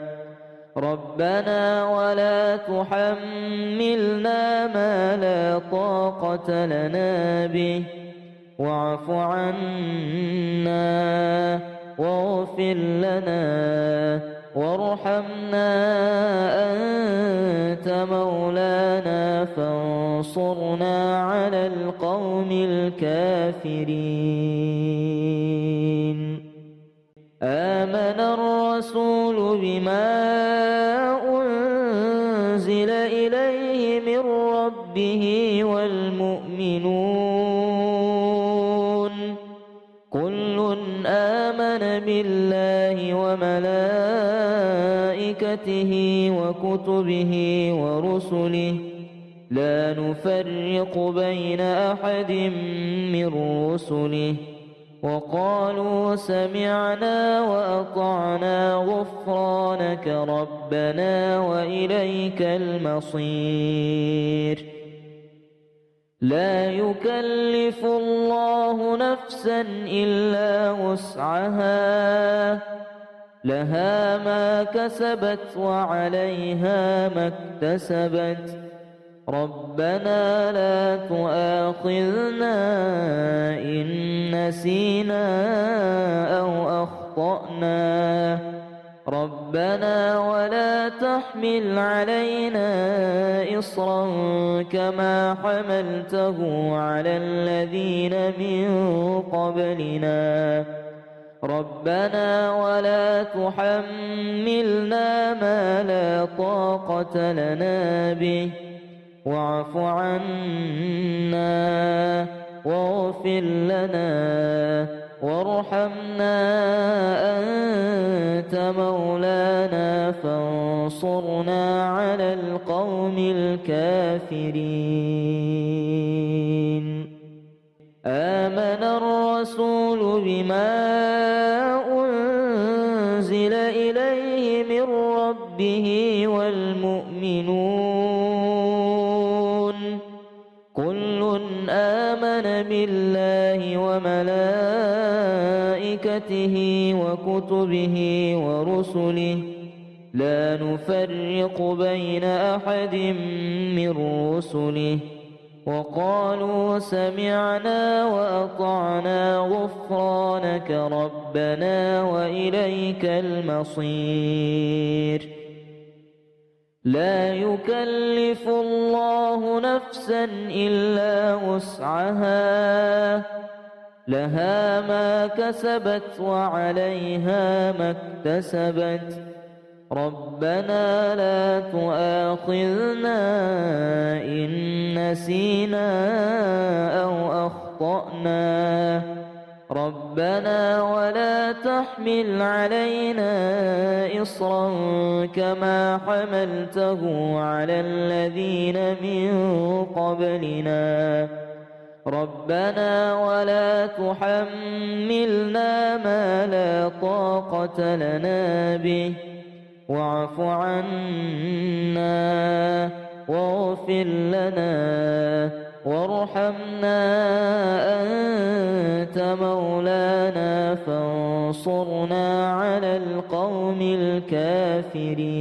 ربنا ولا تحملنا ما لا طاقة لنا به واعف عنا واغفر لنا وارحمنا أنت مولانا فانصرنا على القوم الكافرين. آمن الرسول بما أنزل إليه من ربه والمؤمنون كل آمن بالله وملائكته وكتبه ورسله لا نفرق بين أحد من رسله وقالوا سمعنا وأطعنا غفرانك ربنا وإليك المصير. لا يكلف الله نفسا إلا وسعها لها ما كسبت وعليها ما اكتسبت ربنا لا تؤاخذنا إن نسينا أو أخطأنا ربنا ولا تحمل علينا إصرا كما حملته على الذين من قبلنا ربنا ولا تحملنا ما لا طاقة لنا به واعف عنا واغفر لنا وارحمنا أنت مولانا فانصرنا على القوم الكافرين. آمن الرسول بما أنزل إليه من ربه والمؤمنون كل آمن بالله وملائكته وكتبه ورسله لا نفرق بين أحد من رسله وقالوا سمعنا وأطعنا غفرانك ربنا وإليك المصير. لا يكلف الله نفسا إلا وسعها لها ما كسبت وعليها ما اكتسبت ربنا لا تؤاخذنا إن نسينا أو أخطأنا ربنا ولا تحمل علينا إصرا كما حملته على الذين من قبلنا ربنا ولا تحملنا ما لا طاقة لنا به واعف عنا واغفر لنا وارحمنا أنت مولانا فانصرنا على القوم الكافرين.